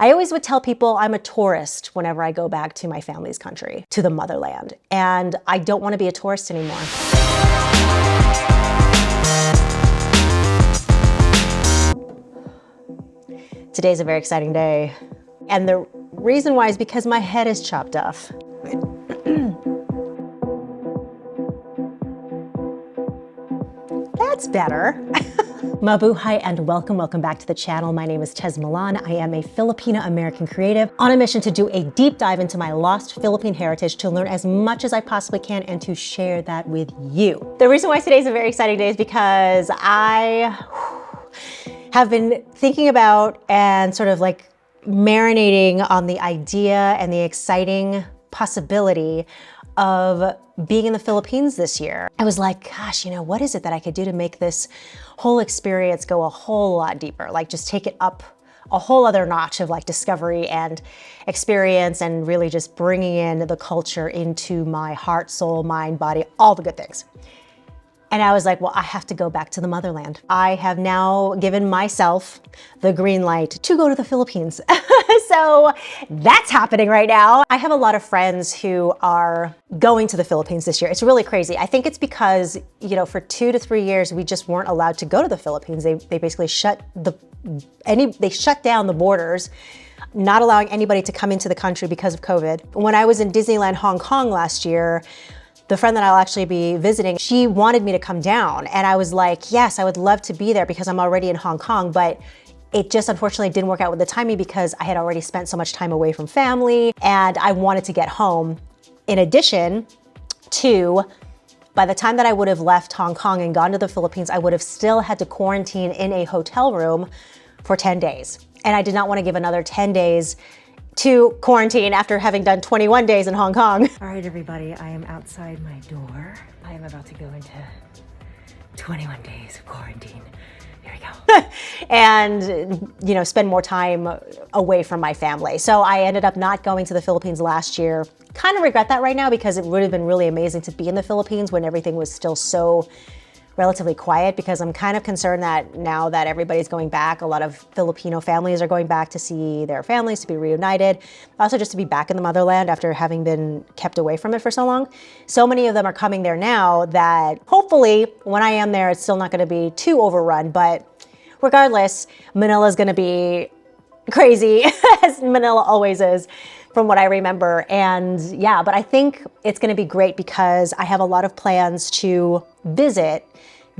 I always would tell people I'm a tourist whenever I go back to my family's country, to the motherland, and I don't want to be a tourist anymore. Today's a very exciting day, and the reason why is because my head is chopped off. That's better. Mabuhay and welcome back to the channel. My name is Similan. I am a Filipino-American creative on a mission to do a deep dive into my lost Philippine heritage to learn as much as I possibly can and to share that with you. The reason why today's a very exciting day is because I have been thinking about and sort of like marinating on the idea and the exciting possibility of being in the Philippines this year. I was like, gosh, you know, what is it that I could do to make this whole experience go a whole lot deeper? Like just take it up a whole other notch of like discovery and experience and really just bringing in the culture into my heart, soul, mind, body, all the good things. And I was like, well, I have to go back to the motherland. I have now given myself the green light to go to the Philippines. So that's happening right now. I have a lot of friends who are going to the Philippines this year. It's really crazy. I think it's because, you know, for 2 to 3 years, we just weren't allowed to go to the Philippines. They basically shut down the borders, not allowing anybody to come into the country because of COVID. When I was in Disneyland, Hong Kong last year, the friend that I'll actually be visiting, she wanted me to come down. And I was like, yes, I would love to be there because I'm already in Hong Kong, but it just unfortunately didn't work out with the timing because I had already spent so much time away from family and I wanted to get home. In addition to, by the time that I would have left Hong Kong and gone to the Philippines, I would have still had to quarantine in a hotel room for 10 days. And I did not want to give another 10 days to quarantine after having done 21 days in Hong Kong. All right, everybody, I am outside my door. I am about to go into 21 days of quarantine. Here we go. And, you know, spend more time away from my family. So I ended up not going to the Philippines last year. Kind of regret that right now because it would have been really amazing to be in the Philippines when everything was still so relatively quiet, because I'm kind of concerned that now that everybody's going back, a lot of Filipino families are going back to see their families, to be reunited, also just to be back in the motherland after having been kept away from it for so long. So many of them are coming there now that hopefully when I am there, it's still not going to be too overrun, but regardless, Manila's going to be crazy, as Manila always is, from what I remember. And yeah, but I think it's going to be great because I have a lot of plans to visit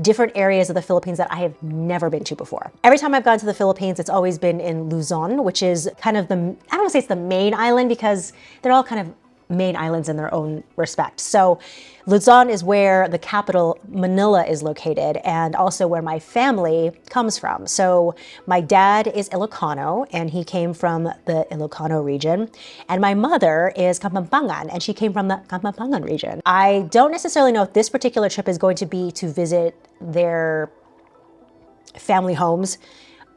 different areas of the Philippines that I have never been to before. Every time I've gone to the Philippines, it's always been in Luzon, which is kind of I don't want to say it's the main island because they're all kind of main islands in their own respect. So Luzon is where the capital Manila is located and also where my family comes from. So my dad is Ilocano and he came from the Ilocano region, and my mother is Kapampangan and she came from the Kapampangan region. I don't necessarily know if this particular trip is going to be to visit their family homes.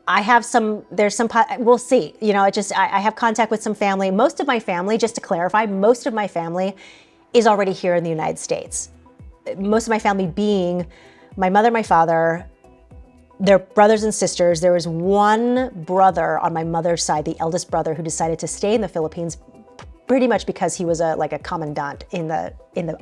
We'll see. You know, I have contact with some family. Most of my family, just to clarify, most of my family is already here in the United States. Most of my family being my mother, my father, their brothers and sisters. There was one brother on my mother's side, the eldest brother, who decided to stay in the Philippines pretty much because he was like a commandant in the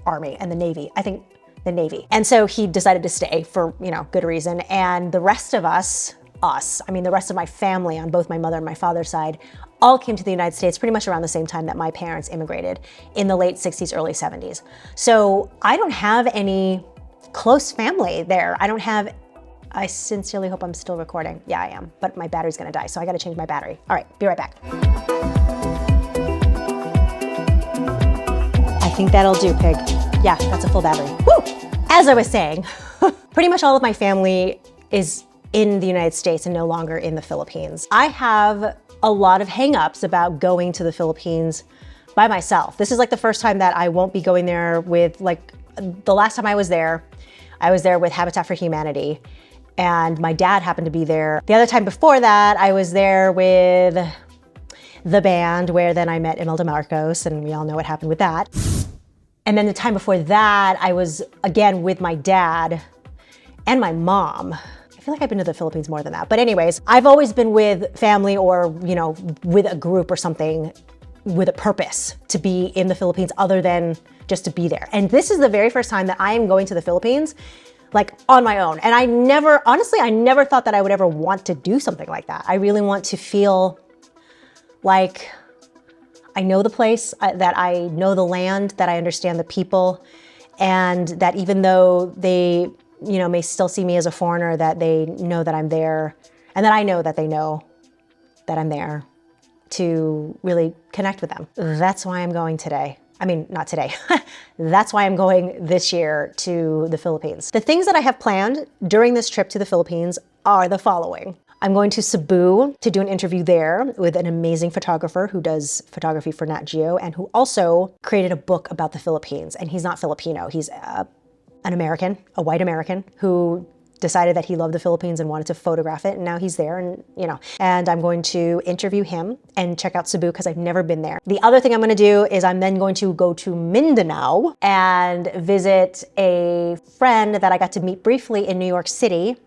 army and the Navy. I think the Navy. And so he decided to stay for, you know, good reason. And the rest of the rest of my family on both my mother and my father's side all came to the United States pretty much around the same time that my parents immigrated in the late 60s, early 70s. So I don't have any close family there. I sincerely hope I'm still recording. Yeah, I am, but my battery's gonna die, so I gotta change my battery. All right, be right back. I think that'll do, pig. Yeah, that's a full battery. Woo! As I was saying, pretty much all of my family is in the United States and no longer in the Philippines. I have a lot of hang-ups about going to the Philippines by myself. This is like the first time that I won't be going there with, like, the last time I was there with Habitat for Humanity, and my dad happened to be there. The other time before that, I was there with the band, where then I met Imelda Marcos, and we all know what happened with that. And then the time before that, I was again with my dad and my mom. I I feel like I've been to the Philippines more than that. But anyways, I've always been with family or, you know, with a group or something with a purpose to be in the Philippines other than just to be there. And this is the very first time that I am going to the Philippines like on my own. And honestly, I never thought that I would ever want to do something like that. I really want to feel like I know the place, that I know the land, that I understand the people, and that even though they, you know, may still see me as a foreigner, that they know that I'm there, and that I know that they know that I'm there to really connect with them. That's why I'm going today. I mean, not today. That's why I'm going this year to the Philippines. The things that I have planned during this trip to the Philippines are the following. I'm going to Cebu to do an interview there with an amazing photographer who does photography for Nat Geo and who also created a book about the Philippines. And he's not Filipino. He's an American, a white American who decided that he loved the Philippines and wanted to photograph it. And now he's there and, you know, and I'm going to interview him and check out Cebu because I've never been there. The other thing I'm going to do is I'm then going to go to Mindanao and visit a friend that I got to meet briefly in New York City.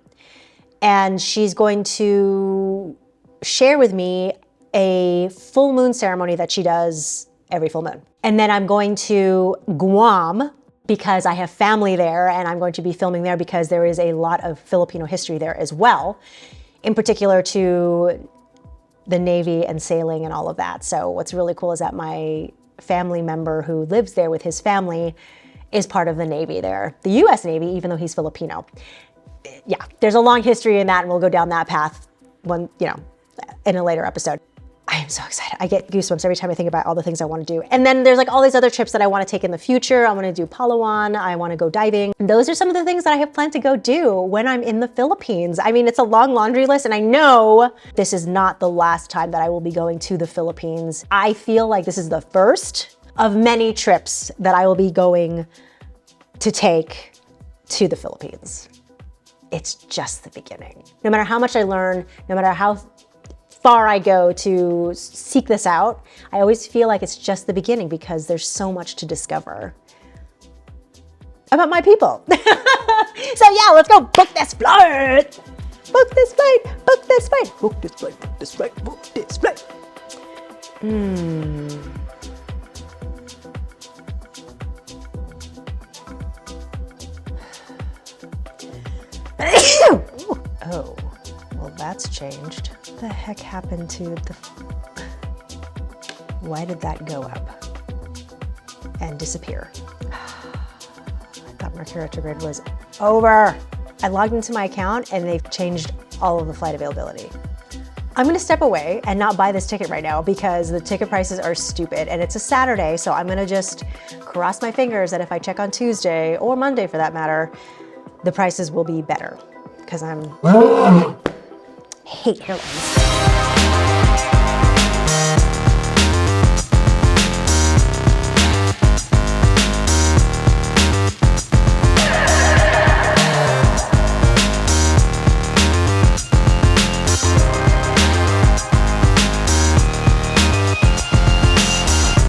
And she's going to share with me a full moon ceremony that she does every full moon. And then I'm going to Guam because I have family there and I'm going to be filming there because there is a lot of Filipino history there as well, in particular to the Navy and sailing and all of that. So what's really cool is that my family member who lives there with his family is part of the Navy there, the US Navy, even though he's Filipino. Yeah, there's a long history in that and we'll go down that path when, you know, in a later episode. I am so excited. I get goosebumps every time I think about all the things I want to do. And then there's like all these other trips that I want to take in the future. I want to do Palawan. I want to go diving. And those are some of the things that I have planned to go do when I'm in the Philippines. I mean, it's a long laundry list and I know this is not the last time that I will be going to the Philippines. I feel like this is the first of many trips that I will be going to take to the Philippines. It's just the beginning. No matter how much I learn, no matter how far I go to seek this out, I always feel like it's just the beginning because there's so much to discover about my people. So yeah, let's go book this flight. Book this flight, book this flight, book this flight, book this flight, book this flight. Oh, well that's changed. What the heck happened to the... Why did that go up and disappear? I thought Mercury retrograde was over. I logged into my account and they've changed all of the flight availability. I'm gonna step away and not buy this ticket right now because the ticket prices are stupid and it's a Saturday, so I'm gonna just cross my fingers that if I check on Tuesday or Monday for that matter, the prices will be better because I hate airlines.